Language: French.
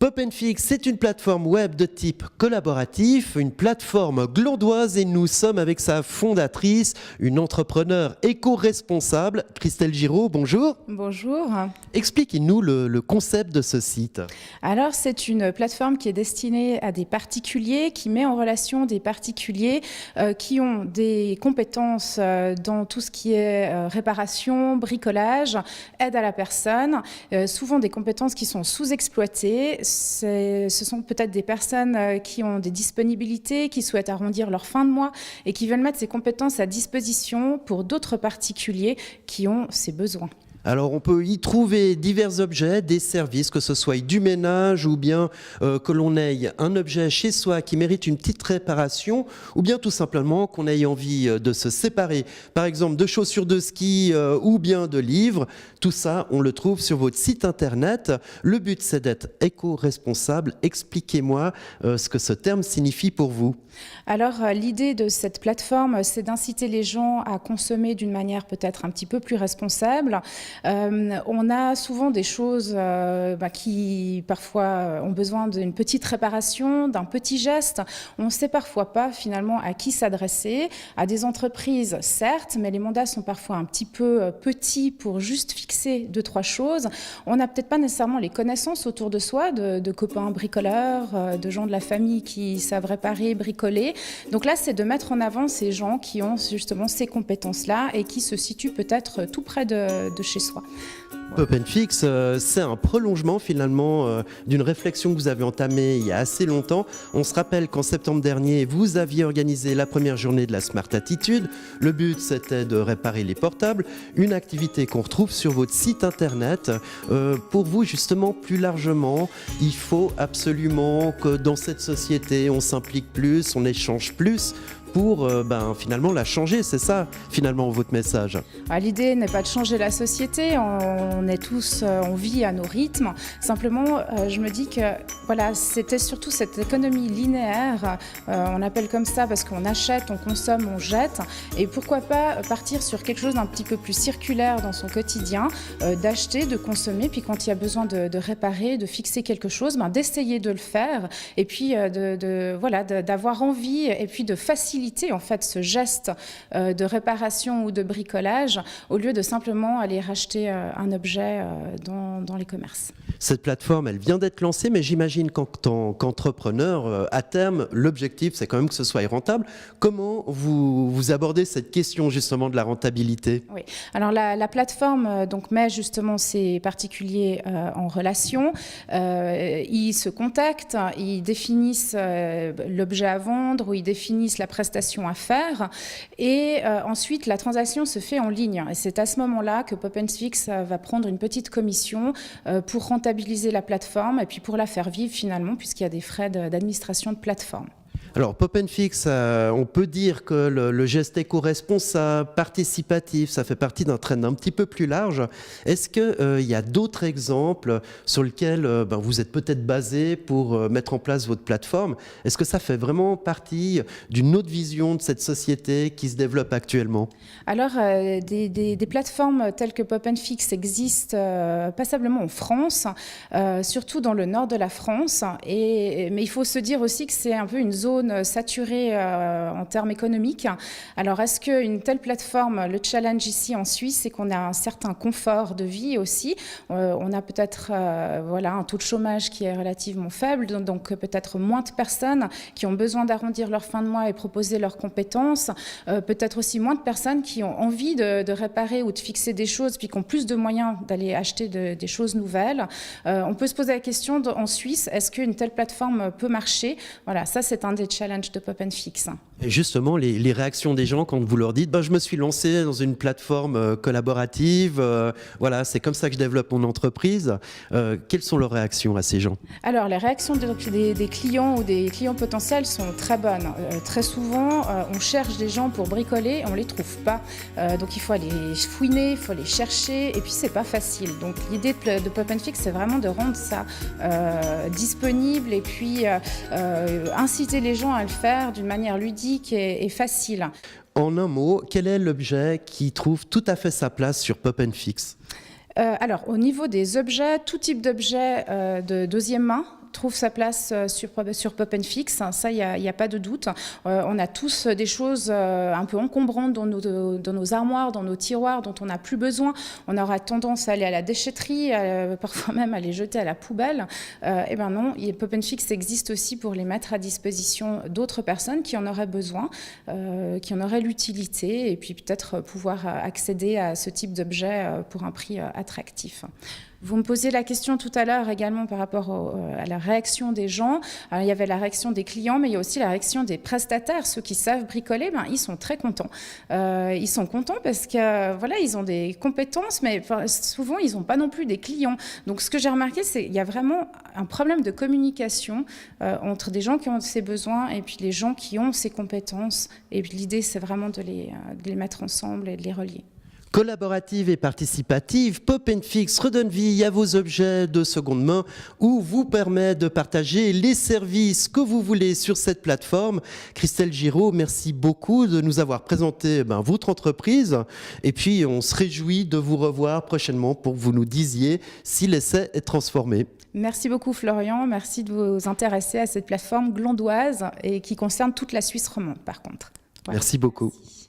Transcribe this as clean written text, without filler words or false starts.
Pop & Fix, c'est une plateforme web de type collaboratif, une plateforme glandoise et nous sommes avec sa fondatrice, une entrepreneure éco-responsable, Christelle Giraud, bonjour. Bonjour. Expliquez-nous le concept de ce site. Alors c'est une plateforme qui est destinée à des particuliers, qui met en relation des particuliers qui ont des compétences dans tout ce qui est réparation, bricolage, aide à la personne, souvent des compétences qui sont sous-exploitées. Ce sont peut-être des personnes qui ont des disponibilités, qui souhaitent arrondir leur fin de mois et qui veulent mettre ces compétences à disposition pour d'autres particuliers qui ont ces besoins. Alors on peut y trouver divers objets, des services, que ce soit du ménage ou bien que l'on ait un objet chez soi qui mérite une petite réparation ou bien tout simplement qu'on ait envie de se séparer, par exemple de chaussures de ski ou bien de livres. Tout ça, on le trouve sur votre site internet. Le but, c'est d'être éco-responsable. Expliquez-moi ce que ce terme signifie pour vous. Alors l'idée de cette plateforme, c'est d'inciter les gens à consommer d'une manière peut-être un petit peu plus responsable. On a souvent des choses qui parfois ont besoin d'une petite réparation, d'un petit geste. On ne sait parfois pas finalement à qui s'adresser, à des entreprises certes, mais les mandats sont parfois un petit peu petits pour juste fixer 2-3 choses. On n'a peut-être pas nécessairement les connaissances autour de soi, de copains bricoleurs, de gens de la famille qui savent réparer, bricoler. Donc là, c'est de mettre en avant ces gens qui ont justement ces compétences-là et qui se situent peut-être tout près de chez soi. Pop & Fix, c'est un prolongement finalement d'une réflexion que vous avez entamée il y a assez longtemps. On se rappelle qu'en septembre dernier, vous aviez organisé la première journée de la Smart Attitude. Le but, c'était de réparer les portables, une activité qu'on retrouve sur votre site internet. Pour vous, justement, plus largement, il faut absolument que dans cette société, on s'implique plus, on échange plus pour finalement la changer. C'est ça finalement votre message. L'idée n'est pas de changer la société, on est tous, on vit à nos rythmes. Simplement, je me dis que voilà, c'était surtout cette économie linéaire, on appelle comme ça parce qu'on achète, on consomme, on jette. Et pourquoi pas partir sur quelque chose d'un petit peu plus circulaire dans son quotidien, d'acheter, de consommer, puis quand il y a besoin de réparer, de fixer quelque chose, d'essayer de le faire, et puis d'avoir envie, et puis de faciliter en fait ce geste de réparation ou de bricolage au lieu de simplement aller racheter un objet dans les commerces. Cette plateforme, elle vient d'être lancée, mais j'imagine qu'en tant qu'entrepreneur, à terme, l'objectif, c'est quand même que ce soit rentable. Comment vous abordez cette question justement de la rentabilité ? Oui, alors la plateforme donc met justement ces particuliers en relation. Ils se contactent, ils définissent l'objet à vendre ou ils définissent la prestation à faire et ensuite la transaction se fait en ligne et c'est à ce moment-là que Pop & Fix va prendre une petite commission pour rentabiliser la plateforme et puis pour la faire vivre finalement puisqu'il y a des frais d'administration de plateforme. Alors, Pop & Fix, on peut dire que le geste éco-responsable, participatif, ça fait partie d'un trend un petit peu plus large. Est-ce qu'il y a d'autres exemples sur lesquels vous êtes peut-être basé pour mettre en place votre plateforme ? Est-ce que ça fait vraiment partie d'une autre vision de cette société qui se développe actuellement ? Alors, des plateformes telles que Pop & Fix existent passablement en France, surtout dans le nord de la France. Mais il faut se dire aussi que c'est un peu une zone saturée en termes économiques. Alors, est-ce qu'une telle plateforme, le challenge ici en Suisse, c'est qu'on a un certain confort de vie aussi. On a peut-être un taux de chômage qui est relativement faible, donc peut-être moins de personnes qui ont besoin d'arrondir leur fin de mois et proposer leurs compétences. Peut-être aussi moins de personnes qui ont envie de réparer ou de fixer des choses, puis qui ont plus de moyens d'aller acheter des choses nouvelles. On peut se poser la question en Suisse, est-ce qu'une telle plateforme peut marcher ? Voilà, ça c'est un des challenges de Pop & Fix. Et justement, les réactions des gens quand vous leur dites je me suis lancé dans une plateforme collaborative, voilà, c'est comme ça que je développe mon entreprise. Quelles sont leurs réactions à ces gens ? Alors, les réactions des clients ou des clients potentiels sont très bonnes. Très souvent, on cherche des gens pour bricoler, on ne les trouve pas. Donc, il faut aller fouiner, il faut aller chercher, et puis c'est pas facile. Donc, l'idée de Pop & Fix, c'est vraiment de rendre ça disponible et puis inciter les gens à le faire d'une manière ludique et facile. En un mot, quel est l'objet qui trouve tout à fait sa place sur Pop & Fix ? Alors, au niveau des objets, tout type d'objets de deuxième main, trouve sa place sur Pop & Fix, ça, il n'y a pas de doute. On a tous des choses un peu encombrantes dans nos armoires, dans nos tiroirs, dont on n'a plus besoin. On aura tendance à aller à la déchetterie, parfois même à les jeter à la poubelle. Eh bien non, Pop & Fix existe aussi pour les mettre à disposition d'autres personnes qui en auraient besoin, qui en auraient l'utilité, et puis peut-être pouvoir accéder à ce type d'objet pour un prix attractif. Vous me posiez la question tout à l'heure également par rapport à la réaction des gens. Alors, il y avait la réaction des clients, mais il y a aussi la réaction des prestataires. Ceux qui savent bricoler, ils sont très contents. Ils sont contents parce que voilà, ils ont des compétences, mais souvent ils n'ont pas non plus des clients. Donc ce que j'ai remarqué, c'est qu'il y a vraiment un problème de communication entre des gens qui ont ces besoins et puis les gens qui ont ces compétences. Et puis l'idée, c'est vraiment de les mettre ensemble et de les relier. Collaborative et participative, Pop & Fix redonne vie à vos objets de seconde main ou vous permet de partager les services que vous voulez sur cette plateforme. Christelle Giraud, merci beaucoup de nous avoir présenté votre entreprise. Et puis, on se réjouit de vous revoir prochainement pour que vous nous disiez si l'essai est transformé. Merci beaucoup Florian, merci de vous intéresser à cette plateforme glandoise et qui concerne toute la Suisse romande par contre. Voilà. Merci beaucoup. Merci.